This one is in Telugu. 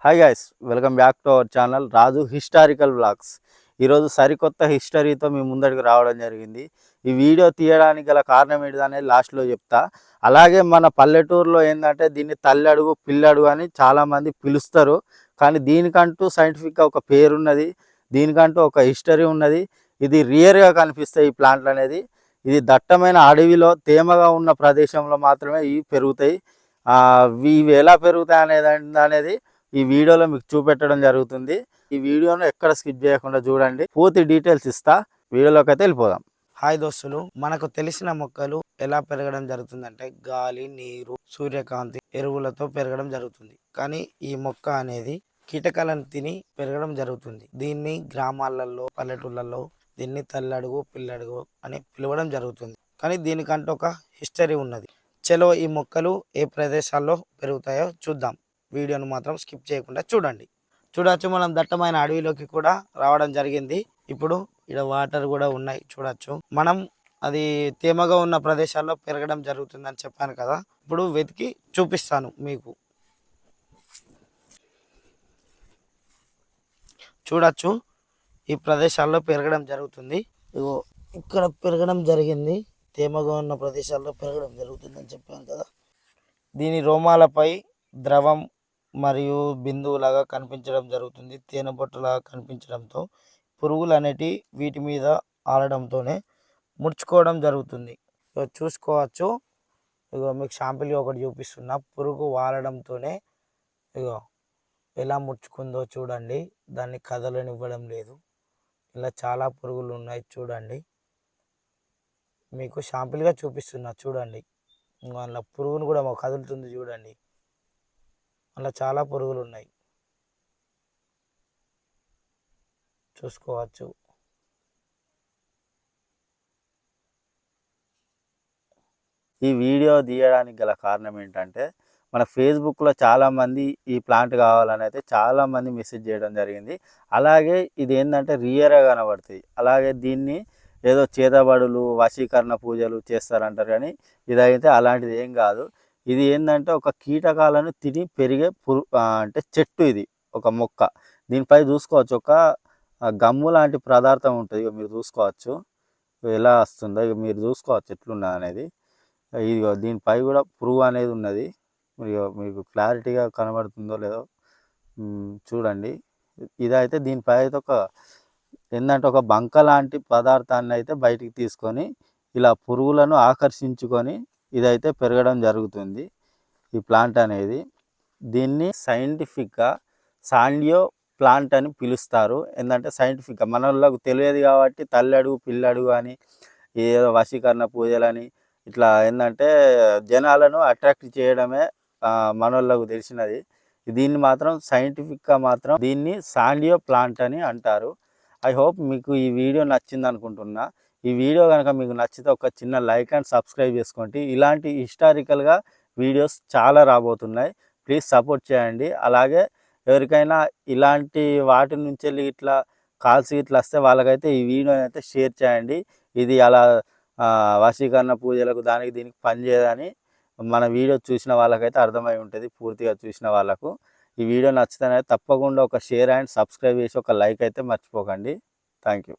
Hi guys, welcome back to our channel Raju historical vlogs. ఈరోజు సరికొత్త హిస్టరీతో మీ ముందడికి రావడం జరిగింది. ఈ వీడియో తీయడానికి గల కారణం ఏంటిదనేది లాస్ట్లో చెప్తా. అలాగే మన పల్లెటూరులో ఏంటంటే దీన్ని తల్లడుగు పిల్లడుగు అని చాలామంది పిలుస్తారు. కానీ దీనికంటూ సైంటిఫిక్గా ఒక పేరున్నది, దీనికంటూ ఒక హిస్టరీ ఉన్నది. ఇది రియర్గా కనిపిస్తాయి ఈ ప్లాంట్లు అనేది. ఇది దట్టమైన అడవిలో తేమగా ఉన్న ప్రదేశంలో మాత్రమే ఇవి పెరుగుతాయి. ఇవి ఎలా పెరుగుతాయి అనేది ఈ వీడియోలో మీకు చూపెట్టడం జరుగుతుంది. ఈ వీడియోను ఎక్కడ స్కిప్ చేయకుండా చూడండి, పూర్తి డీటెయిల్స్ ఇస్తా. వీడియోలోకి అయితే వెళ్ళిపోదాం. హాయ్ దోస్తులు, మనకు తెలిసిన మొక్కలు ఎలా పెరగడం జరుగుతుందంటే గాలి, నీరు, సూర్యకాంతి, ఎరువులతో పెరగడం జరుగుతుంది. కానీ ఈ మొక్క అనేది కీటకాలను తిని పెరగడం జరుగుతుంది. దీన్ని గ్రామాలలో, పల్లెటూళ్ళలో దీన్ని తల్లడుగు పిల్లడుగు అని పిలవడం జరుగుతుంది. కానీ దీనికంటూ ఒక హిస్టరీ ఉన్నది. చలో ఈ మొక్కలు ఏ ప్రదేశాల్లో పెరుగుతాయో చూద్దాం. వీడియోను మాత్రం స్కిప్ చేయకుండా చూడండి. చూడొచ్చు, మనం దట్టమైన అడవిలోకి కూడా రావడం జరిగింది. ఇప్పుడు ఇక్కడ వాటర్ కూడా ఉన్నాయి చూడొచ్చు. మనం అది తేమగా ఉన్న ప్రదేశాల్లో పెరగడం జరుగుతుందని చెప్పాను కదా, ఇప్పుడు వెతికి చూపిస్తాను మీకు. చూడొచ్చు, ఈ ప్రదేశాల్లో పెరగడం జరుగుతుంది. ఇగో ఇక్కడ పెరగడం జరిగింది. తేమగా ఉన్న ప్రదేశాల్లో పెరగడం జరుగుతుందని చెప్పాను కదా. దీని రోమాలపై ద్రవం మరియు బిందువులాగా కనిపించడం జరుగుతుంది. తేనె బొట్టులాగా కనిపించడంతో పురుగులు అనేటి వీటి మీద ఆడడంతోనే ముడుచుకోవడం జరుగుతుంది. చూసుకోవచ్చు, ఇగో మీకు షాంపిల్గా ఒకటి చూపిస్తున్నా. పురుగు వాలడంతోనే ఇగో ఎలా ముడుచుకుందో చూడండి. దాన్ని కదలనివ్వడం లేదు. ఇలా చాలా పురుగులు ఉన్నాయి చూడండి. మీకు షాంపిల్గా చూపిస్తున్నా చూడండి. అందులో పురుగును కూడా కదులుతుంది చూడండి. అలా చాలా పురుగులు ఉన్నాయి, చూసుకోవచ్చు. ఈ వీడియో తీయడానికి గల కారణం ఏంటంటే మన ఫేస్బుక్లో చాలామంది ఈ ప్లాంట్ కావాలని అయితే చాలామంది మెసేజ్ చేయడం జరిగింది. అలాగే ఇది ఏంటంటే రియర్గా కనబడుతుంది. అలాగే దీన్ని ఏదో చేతబడులు, వశీకరణ పూజలు చేస్తారంటారు, కానీ ఇదైతే అలాంటిది ఏం కాదు. ఇది ఏంటంటే ఒక కీటకాలను తిని పెరిగే అంటే చెట్టు. ఇది ఒక మొక్క. దీనిపై చూసుకోవచ్చు, ఒక గమ్ము లాంటి పదార్థం ఉంటుంది. ఇక మీరు చూసుకోవచ్చు ఎలా వస్తుందో. ఇక మీరు చూసుకోవచ్చు ఎట్లున్నది అనేది. ఇది దీనిపై కూడా పురుగు అనేది ఉన్నది. మీకు క్లారిటీగా కనబడుతుందో లేదో చూడండి. ఇదైతే దీనిపై అయితే ఏంటంటే ఒక బంక లాంటి పదార్థాన్ని అయితే బయటికి తీసుకొని ఇలా పురుగులను ఆకర్షించుకొని ఇదైతే పెరగడం జరుగుతుంది ఈ ప్లాంట్ అనేది. దీన్ని సైంటిఫిక్గా సాండియో ప్లాంట్ అని పిలుస్తారు. ఏంటంటే సైంటిఫిక్గా మన వాళ్ళకు తెలియదు కాబట్టి తల్లడుగు పిల్లడుగు అని, ఏదో వశీకరణ పూజలని ఇట్లా ఏంటంటే జనాలను అట్రాక్ట్ చేయడమే మన వాళ్ళకు తెలిసినది. దీన్ని మాత్రం సైంటిఫిక్గా మాత్రం దీన్ని సాండియో ప్లాంట్ అని అంటారు. ఐ హోప్ మీకు ఈ వీడియో నచ్చింది అనుకుంటున్నా. ఈ వీడియో కనుక మీకు నచ్చితే ఒక చిన్న లైక్ అండ్ సబ్స్క్రైబ్ చేసుకోండి. ఇలాంటి హిస్టారికల్గా వీడియోస్ చాలా రాబోతున్నాయి, ప్లీజ్ సపోర్ట్ చేయండి. అలాగే ఎవరికైనా ఇలాంటి వాటి నుంచి వెళ్ళి ఇట్లా కాల్స్ ఇట్లా వస్తే వాళ్ళకైతే ఈ వీడియోని అయితే షేర్ చేయండి. ఇది అలా వశీకరణ పూజలకు దానికి దీనికి పనిచేయదని మన వీడియో చూసిన వాళ్ళకైతే అర్థమై ఉంటుంది. పూర్తిగా చూసిన వాళ్ళకు ఈ వీడియో నచ్చితే తప్పకుండా ఒక షేర్ అండ్ సబ్స్క్రైబ్ చేసి ఒక లైక్ అయితే మర్చిపోకండి. Thank you.